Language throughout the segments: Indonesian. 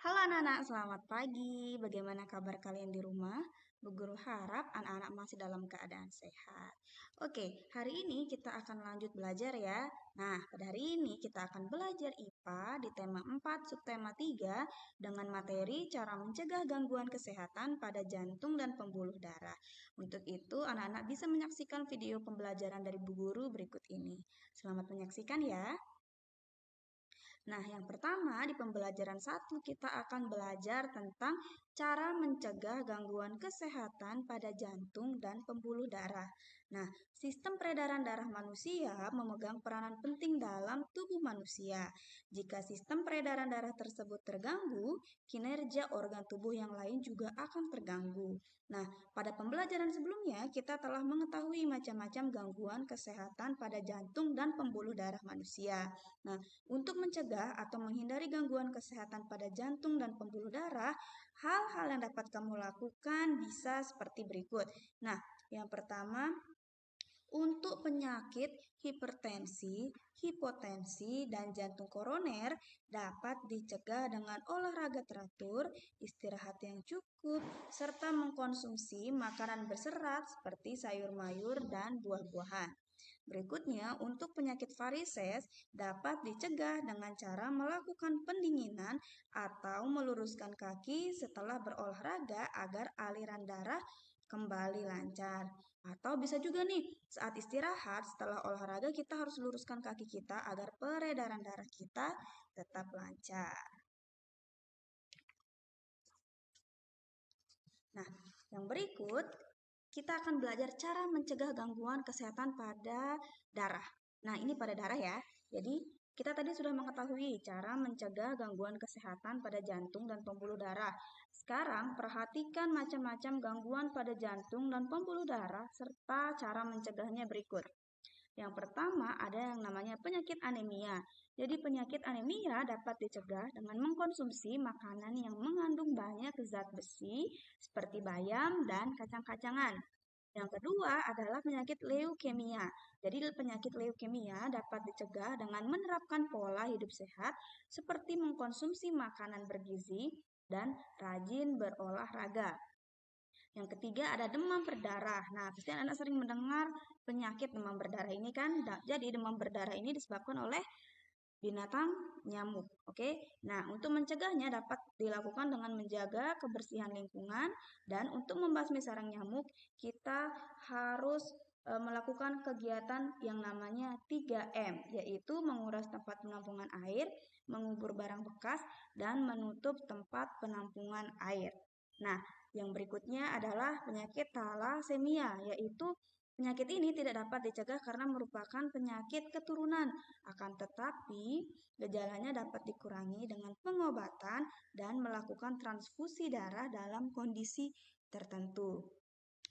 Halo anak-anak, selamat pagi. Bagaimana kabar kalian di rumah? Bu Guru harap anak-anak masih dalam keadaan sehat. Oke, hari ini kita akan lanjut belajar ya. Nah, pada hari ini kita akan belajar IPA di tema 4 subtema 3 dengan materi cara mencegah gangguan kesehatan pada jantung dan pembuluh darah. Untuk itu, anak-anak bisa menyaksikan video pembelajaran dari Bu Guru berikut ini. Selamat menyaksikan ya. Nah, yang pertama di pembelajaran 1 kita akan belajar tentang cara mencegah gangguan kesehatan pada jantung dan pembuluh darah. Nah, sistem peredaran darah manusia memegang peranan penting dalam tubuh manusia. Jika sistem peredaran darah tersebut terganggu, kinerja organ tubuh yang lain juga akan terganggu. Nah, pada pembelajaran sebelumnya kita telah mengetahui macam-macam gangguan kesehatan pada jantung dan pembuluh darah manusia. Nah, untuk mencegah atau menghindari gangguan kesehatan pada jantung dan pembuluh darah, hal-hal yang dapat kamu lakukan bisa seperti berikut. Nah, yang pertama, untuk penyakit hipertensi, hipotensi, dan jantung koroner dapat dicegah dengan olahraga teratur, istirahat yang cukup, serta mengkonsumsi makanan berserat seperti sayur mayur dan buah-buahan. Berikutnya, untuk penyakit varises dapat dicegah dengan cara melakukan pendinginan atau meluruskan kaki setelah berolahraga agar aliran darah kembali lancar. Atau bisa juga nih, saat istirahat setelah olahraga kita harus luruskan kaki kita agar peredaran darah kita tetap lancar. Nah, yang berikut kita akan belajar cara mencegah gangguan kesehatan pada darah. Nah, ini pada darah ya. Jadi, kita tadi sudah mengetahui cara mencegah gangguan kesehatan pada jantung dan pembuluh darah. Sekarang, perhatikan macam-macam gangguan pada jantung dan pembuluh darah serta cara mencegahnya berikut. Yang pertama ada yang namanya penyakit anemia. Jadi penyakit anemia dapat dicegah dengan mengkonsumsi makanan yang mengandung banyak zat besi seperti bayam dan kacang-kacangan. Yang kedua adalah penyakit leukemia. Jadi penyakit leukemia dapat dicegah dengan menerapkan pola hidup sehat seperti mengkonsumsi makanan bergizi dan rajin berolahraga. Yang ketiga ada demam berdarah. Nah, pasti anak sering mendengar penyakit demam berdarah ini kan. Jadi demam berdarah ini disebabkan oleh binatang nyamuk. Oke. Nah, untuk mencegahnya dapat dilakukan dengan menjaga kebersihan lingkungan dan untuk membasmi sarang nyamuk kita harus melakukan kegiatan yang namanya 3M, yaitu menguras tempat penampungan air, mengubur barang bekas, dan menutup tempat penampungan air. Nah, yang berikutnya adalah penyakit thalassemia, yaitu penyakit ini tidak dapat dicegah karena merupakan penyakit keturunan. Akan tetapi, gejalanya dapat dikurangi dengan pengobatan dan melakukan transfusi darah dalam kondisi tertentu.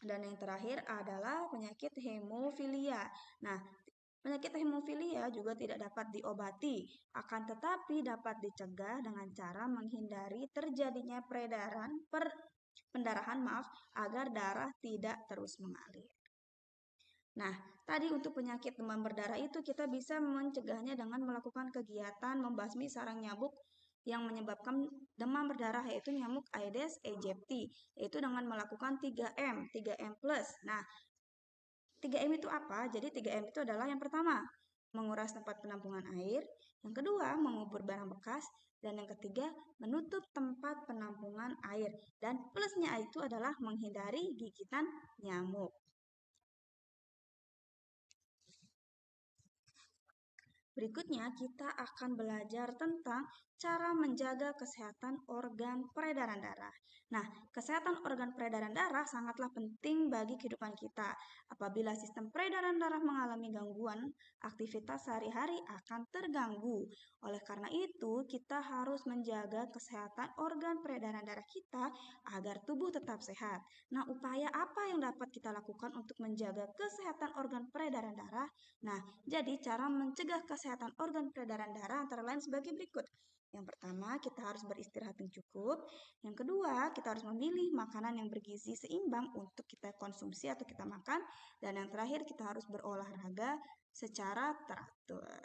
Dan yang terakhir adalah penyakit hemofilia. Nah, penyakit hemofilia juga tidak dapat diobati, akan tetapi dapat dicegah dengan cara menghindari terjadinya pendarahan agar darah tidak terus mengalir. Nah, tadi untuk penyakit demam berdarah itu kita bisa mencegahnya dengan melakukan kegiatan membasmi sarang nyamuk yang menyebabkan demam berdarah yaitu nyamuk Aedes aegypti, yaitu dengan melakukan 3M, 3M+. Nah, 3M itu apa? Jadi 3M itu adalah yang pertama, menguras tempat penampungan air, yang kedua, mengubur barang bekas, dan yang ketiga, menutup tempat penampungan air. Dan plusnya itu adalah menghindari gigitan nyamuk. Berikutnya, kita akan belajar tentang cara menjaga kesehatan organ peredaran darah. Nah, kesehatan organ peredaran darah sangatlah penting bagi kehidupan kita. Apabila sistem peredaran darah mengalami gangguan, aktivitas sehari-hari akan terganggu. Oleh karena itu, kita harus menjaga kesehatan organ peredaran darah kita agar tubuh tetap sehat. Nah, upaya apa yang dapat kita lakukan untuk menjaga kesehatan organ peredaran darah? Nah, jadi cara mencegah kesehatan organ peredaran darah antara lain sebagai berikut. Yang pertama, kita harus beristirahat yang cukup. Yang kedua, kita harus memilih makanan yang bergizi seimbang untuk kita konsumsi atau kita makan. Dan yang terakhir, kita harus berolahraga secara teratur.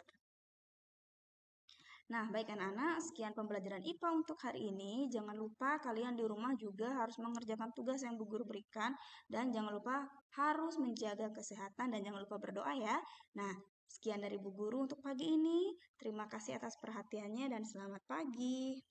Nah, baik anak-anak, sekian pembelajaran IPA untuk hari ini. Jangan lupa kalian di rumah juga harus mengerjakan tugas yang Bu Guru berikan dan jangan lupa harus menjaga kesehatan dan jangan lupa berdoa ya. Nah, sekian dari Bu Guru untuk pagi ini. Terima kasih atas perhatiannya dan selamat pagi.